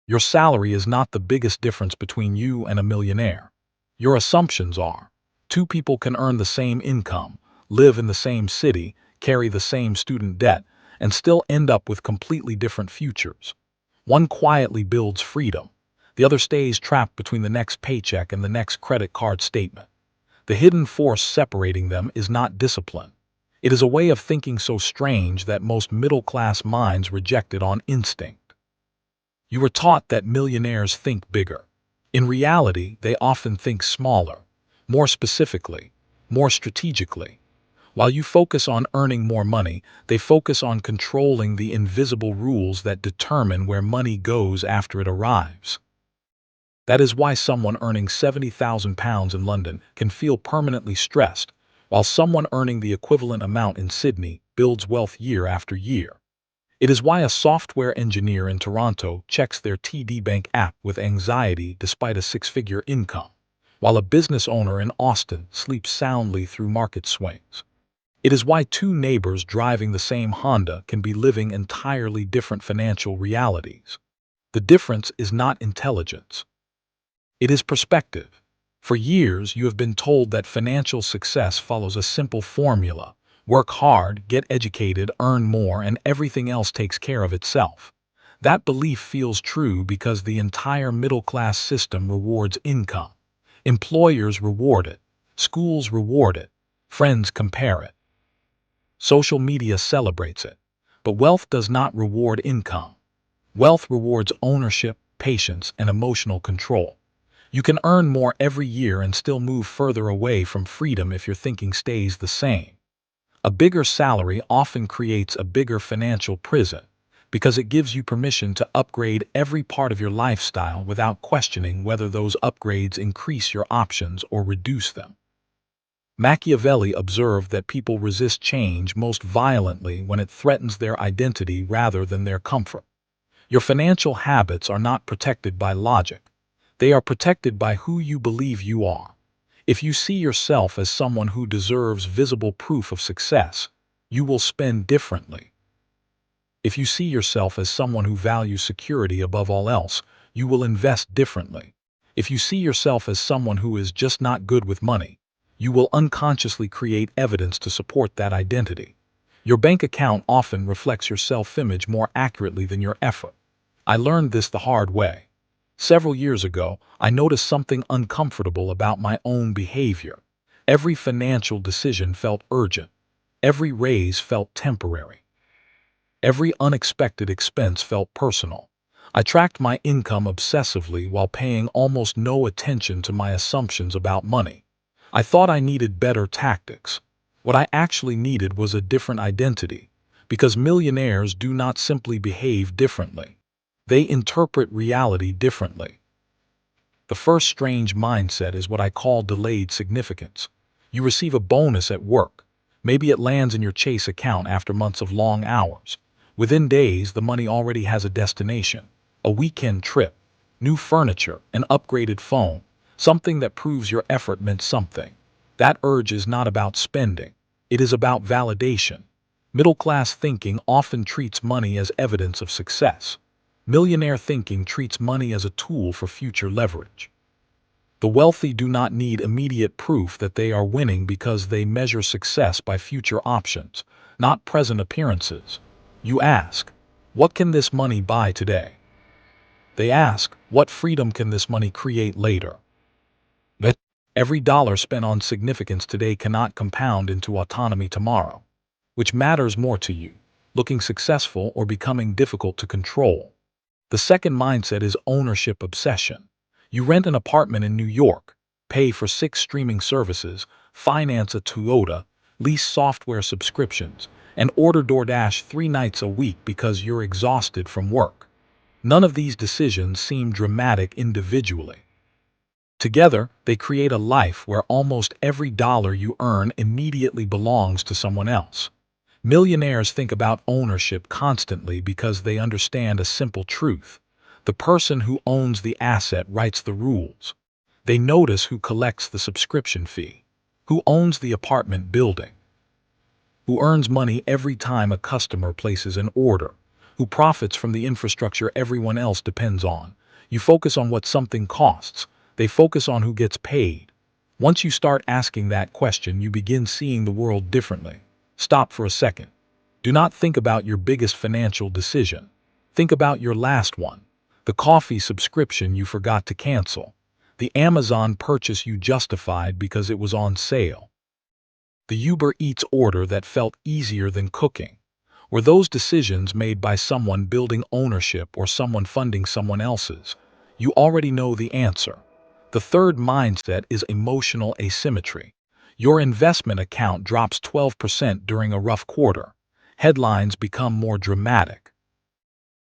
Your salary is not the biggest difference between you and a millionaire. Your assumptions are. Two people can earn the same income, live in the same city, carry the same student debt, and still end up with completely different futures. One quietly builds freedom. The other stays trapped between the next paycheck and the next credit card statement. The hidden force separating them is not discipline. It is a way of thinking so strange that most middle-class minds reject it on instinct. You were taught that millionaires think bigger. In reality, they often think smaller, more specifically, more strategically. While you focus on earning more money, they focus on controlling the invisible rules that determine where money goes after it arrives. That is why someone earning £70,000 in London can feel permanently stressed, while someone earning the equivalent amount in Sydney builds wealth year after year. It is why a software engineer in Toronto checks their TD Bank app with anxiety despite a six-figure income, while a business owner in Austin sleeps soundly through market swings. It is why two neighbors driving the same Honda can be living entirely different financial realities. The difference is not intelligence. It is perspective. For years, you have been told that financial success follows a simple formula. Work hard, get educated, earn more, and everything else takes care of itself. That belief feels true because the entire middle-class system rewards income. Employers reward it. Schools reward it. Friends compare it. Social media celebrates it. But wealth does not reward income. Wealth rewards ownership, patience, and emotional control. You can earn more every year and still move further away from freedom if your thinking stays the same. A bigger salary often creates a bigger financial prison because it gives you permission to upgrade every part of your lifestyle without questioning whether those upgrades increase your options or reduce them. Machiavelli observed that people resist change most violently when it threatens their identity rather than their comfort. Your financial habits are not protected by logic. They are protected by who you believe you are. If you see yourself as someone who deserves visible proof of success, you will spend differently. If you see yourself as someone who values security above all else, you will invest differently. If you see yourself as someone who is just not good with money, you will unconsciously create evidence to support that identity. Your bank account often reflects your self-image more accurately than your effort. I learned this the hard way. Several years ago, I noticed something uncomfortable about my own behavior. Every financial decision felt urgent. Every raise felt temporary. Every unexpected expense felt personal. I tracked my income obsessively while paying almost no attention to my assumptions about money. I thought I needed better tactics. What I actually needed was a different identity, because millionaires do not simply behave differently. They interpret reality differently. The first strange mindset is what I call delayed significance. You receive a bonus at work. Maybe it lands in your Chase account after months of long hours. Within days, the money already has a destination. A weekend trip, new furniture, an upgraded phone, something that proves your effort meant something. That urge is not about spending. It is about validation. Middle-class thinking often treats money as evidence of success. Millionaire thinking treats money as a tool for future leverage. The wealthy do not need immediate proof that they are winning because they measure success by future options, not present appearances. You ask, what can this money buy today? They ask, what freedom can this money create later? But every dollar spent on significance today cannot compound into autonomy tomorrow. Which matters more to you, looking successful or becoming difficult to control? The second mindset is ownership obsession. You rent an apartment in New York, pay for 6 streaming services, finance a Toyota, lease software subscriptions, and order DoorDash 3 nights a week because you're exhausted from work. None of these decisions seem dramatic individually. Together, they create a life where almost every dollar you earn immediately belongs to someone else. Millionaires think about ownership constantly because they understand a simple truth. The person who owns the asset writes the rules. They notice who collects the subscription fee, who owns the apartment building, who earns money every time a customer places an order, who profits from the infrastructure everyone else depends on. You focus on what something costs. They focus on who gets paid. Once you start asking that question, you begin seeing the world differently. Stop for a second. Do not think about your biggest financial decision. Think about your last one. The coffee subscription you forgot to cancel. The Amazon purchase you justified because it was on sale. The Uber Eats order that felt easier than cooking. Were those decisions made by someone building ownership or someone funding someone else's? You already know the answer. The third mindset is emotional asymmetry. Your investment account drops 12% during a rough quarter. Headlines become more dramatic.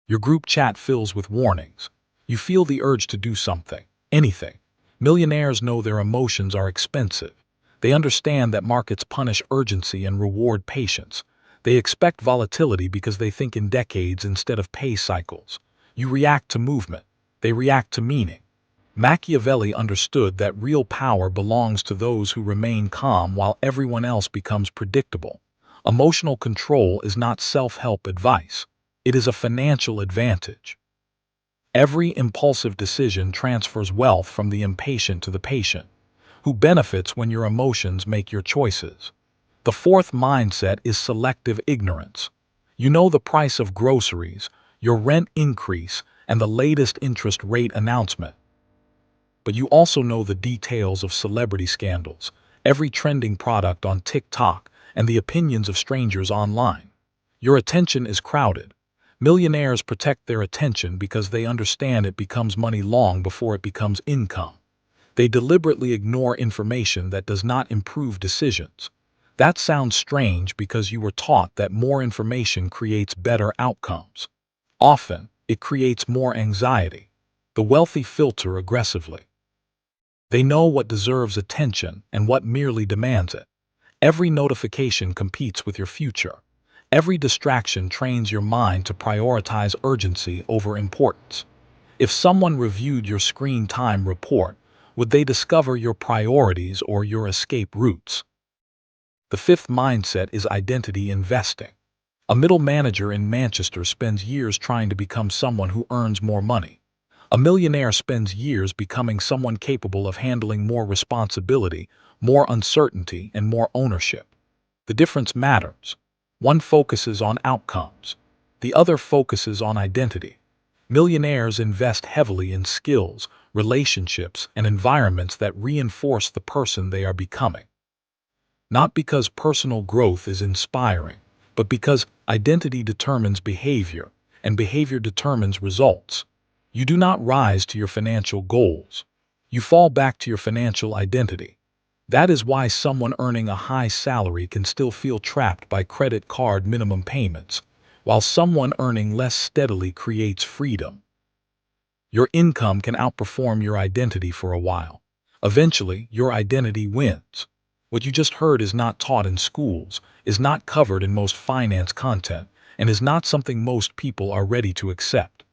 Your group chat fills with warnings. You feel the urge to do something, anything. Millionaires know their emotions are expensive. They understand that markets punish urgency and reward patience. They expect volatility because they think in decades instead of pay cycles. You react to movement. They react to meaning. Machiavelli understood that real power belongs to those who remain calm while everyone else becomes predictable. Emotional control is not self-help advice. It is a financial advantage. Every impulsive decision transfers wealth from the impatient to the patient, who benefits when your emotions make your choices. The fourth mindset is selective ignorance. You know the price of groceries, your rent increase, and the latest interest rate announcement. But you also know the details of celebrity scandals, every trending product on TikTok, and the opinions of strangers online. Your attention is crowded. Millionaires protect their attention because they understand it becomes money long before it becomes income. They deliberately ignore information that does not improve decisions. That sounds strange because you were taught that more information creates better outcomes. Often, it creates more anxiety. The wealthy filter aggressively. They know what deserves attention and what merely demands it. Every notification competes with your future. Every distraction trains your mind to prioritize urgency over importance. If someone reviewed your screen time report, would they discover your priorities or your escape routes? The fifth mindset is identity investing. A middle manager in Manchester spends years trying to become someone who earns more money. A millionaire spends years becoming someone capable of handling more responsibility, more uncertainty, and more ownership. The difference matters. One focuses on outcomes. The other focuses on identity. Millionaires invest heavily in skills, relationships, and environments that reinforce the person they are becoming. Not because personal growth is inspiring, but because identity determines behavior, and behavior determines results. You do not rise to your financial goals. You fall back to your financial identity. That is why someone earning a high salary can still feel trapped by credit card minimum payments, while someone earning less steadily creates freedom. Your income can outperform your identity for a while. Eventually, your identity wins. What you just heard is not taught in schools, is not covered in most finance content, and is not something most people are ready to accept.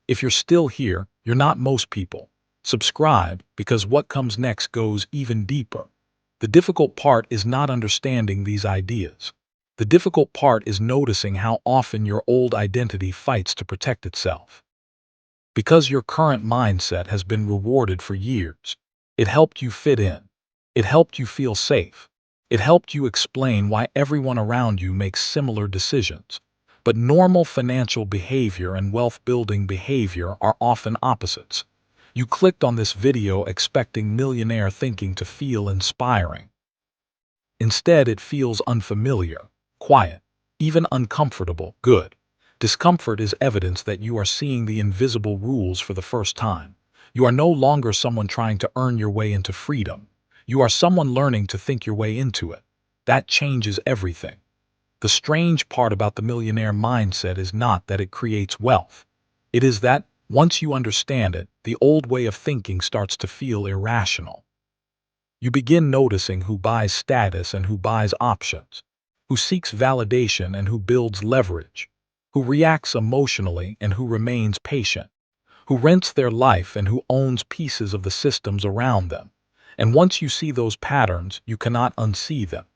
If you're still here, you're not most people. Subscribe, because what comes next goes even deeper. The difficult part is not understanding these ideas. The difficult part is noticing how often your old identity fights to protect itself. Because your current mindset has been rewarded for years. It helped you fit in. It helped you feel safe. It helped you explain why everyone around you makes similar decisions. But normal financial behavior and wealth-building behavior are often opposites. You clicked on this video expecting millionaire thinking to feel inspiring. Instead, it feels unfamiliar, quiet, even uncomfortable. Good. Discomfort is evidence that you are seeing the invisible rules for the first time. You are no longer someone trying to earn your way into freedom. You are someone learning to think your way into it. That changes everything. The strange part about the millionaire mindset is not that it creates wealth. It is that, once you understand it, the old way of thinking starts to feel irrational. You begin noticing who buys status and who buys options, who seeks validation and who builds leverage, who reacts emotionally and who remains patient, who rents their life and who owns pieces of the systems around them. And once you see those patterns, you cannot unsee them.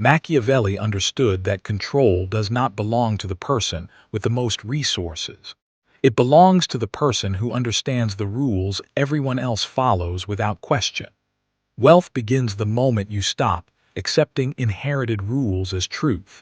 Machiavelli understood that control does not belong to the person with the most resources. It belongs to the person who understands the rules everyone else follows without question. Wealth begins the moment you stop accepting inherited rules as truth.